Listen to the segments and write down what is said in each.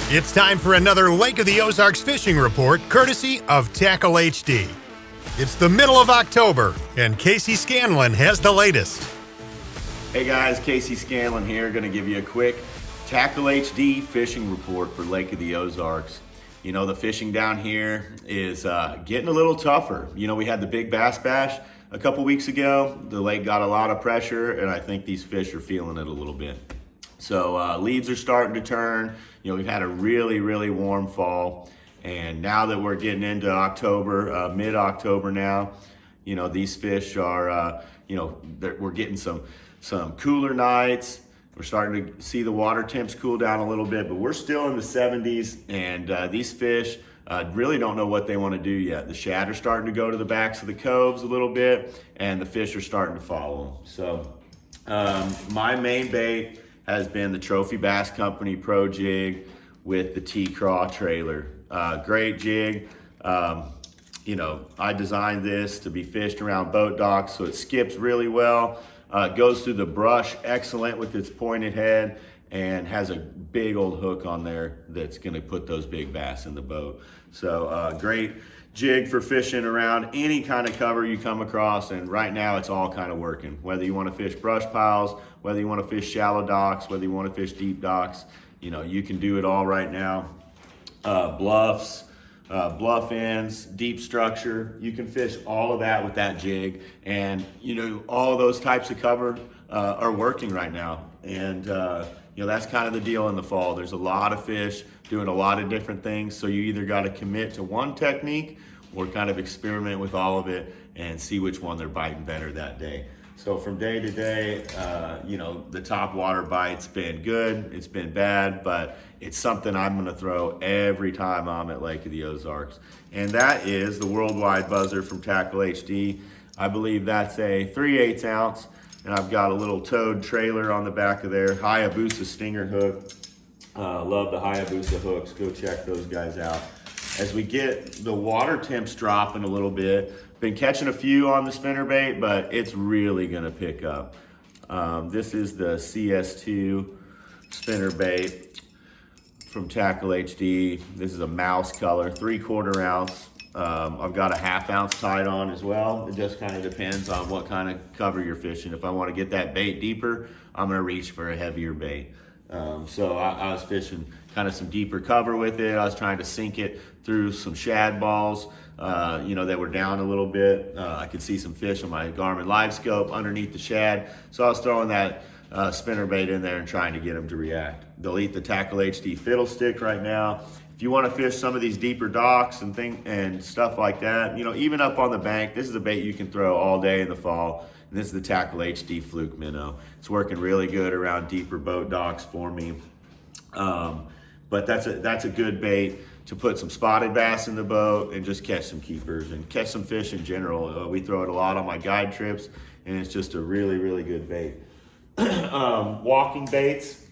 It's time for another Lake of the Ozarks fishing report, courtesy of Tackle HD. It's the middle of October, and Casey Scanlon has the latest. Hey guys, Casey Scanlon here, going to give you a quick Tackle HD fishing report for Lake of the Ozarks. You know, the fishing down here is getting a little tougher. You know, we had the big bass bash a couple weeks ago. The lake got a lot of pressure, and I think these fish are feeling it a little bit. So leaves are starting to turn. You know, we've had a really, really warm fall. And now that we're getting into October, mid-October now, you know, these fish are, we're getting some cooler nights. We're starting to see the water temps cool down a little bit, but we're still in the 70s, and these fish really don't know what they want to do yet. The shad are starting to go to the backs of the coves a little bit, and the fish are starting to follow them. So my main bait has been the Trophy Bass Company Pro Jig with the T-Craw trailer. Great jig. You know, I designed this to be fished around boat docks, so it skips really well. It goes through the brush excellent with its pointed head, and has a big old hook on there that's gonna put those big bass in the boat. So great jig for fishing around any kind of cover you come across, and right now it's all kind of working. Whether you want to fish brush piles, whether you want to fish shallow docks, whether you want to fish deep docks, you know, you can do it all right now. Bluffs, bluff ends, deep structure, you can fish all of that with that jig. And you know, all of those types of cover are working right now. And you know, that's kind of the deal in the fall. There's a lot of fish doing a lot of different things, so you either got to commit to one technique or kind of experiment with all of it and see which one they're biting better that day. So from day to day, you know, the top water bite's been good, it's been bad, but it's something I'm gonna throw every time I'm at Lake of the Ozarks. And that is the Worldwide Buzzer from Tackle HD. I believe that's a 3/8 ounce, and I've got a little towed trailer on the back of there, Hayabusa stinger hook. Love the Hayabusa hooks, go check those guys out. As we get the water temps dropping a little bit, been catching a few on the spinner bait, but it's really gonna pick up. This is the Cs2 Spinner Bait from Tackle HD. This is a mouse color, 3/4 ounce. I've got a 1/2 ounce tied on as well. It just kind of depends on what kind of cover you're fishing. If I want to get that bait deeper, I'm gonna reach for a heavier bait. So I was fishing kind of some deeper cover with it. I was trying to sink it through some shad balls, you know, that were down a little bit. I could see some fish on my Garmin Live Scope underneath the shad. So I was throwing that spinner bait in there and trying to get them to react. They'll eat the Tackle HD fiddle stick right now. If you want to fish some of these deeper docks and stuff like that, you know, even up on the bank, this is a bait you can throw all day in the fall. And this is the Tackle HD Fluke Minnow. It's working really good around deeper boat docks for me. But that's a good bait to put some spotted bass in the boat and just catch some keepers and catch some fish in general. We throw it a lot on my guide trips, and it's just a really, really good bait. Walking baits,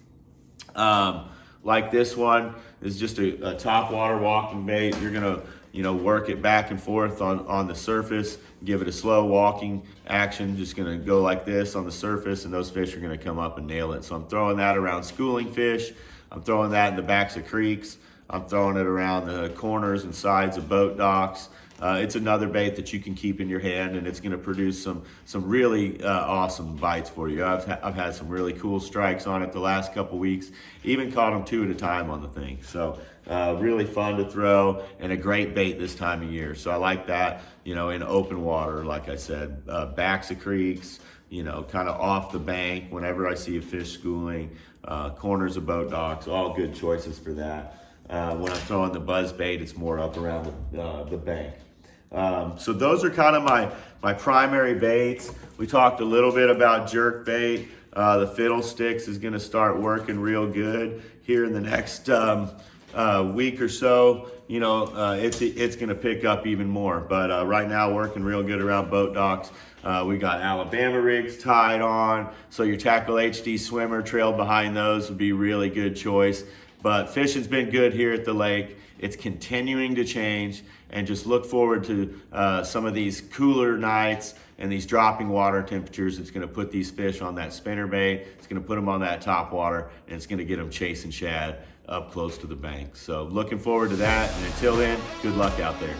like this one is just a top water walking bait. You're gonna, you know, work it back and forth on the surface, give it a slow walking action, just gonna go like this on the surface, and those fish are gonna come up and nail it. So I'm throwing that around schooling fish. I'm throwing that in the backs of creeks. I'm throwing it around the corners and sides of boat docks. It's another bait that you can keep in your hand, and it's gonna produce some really awesome bites for you. I've had some really cool strikes on it the last couple weeks, even caught them 2 at a time on the thing. So really fun to throw, and a great bait this time of year. So I like that, you know, in open water, like I said, backs of creeks, you know, kind of off the bank whenever I see a fish schooling, corners of boat docks, all good choices for that. When I'm throwing the buzz bait, it's more up around the bank. So those are kind of my primary baits. We talked a little bit about jerk bait. The fiddle sticks is gonna start working real good here in the next week or so. You know, it's gonna pick up even more, but right now working real good around boat docks. We got Alabama rigs tied on, so your Tackle HD swimmer trailed behind those would be really good choice. But fishing's been good here at the lake. It's continuing to change, and just look forward to some of these cooler nights and these dropping water temperatures. It's going to put these fish on that spinner bait. It's going to put them on that top water, and it's going to get them chasing shad up close to the bank. So looking forward to that. And until then, good luck out there.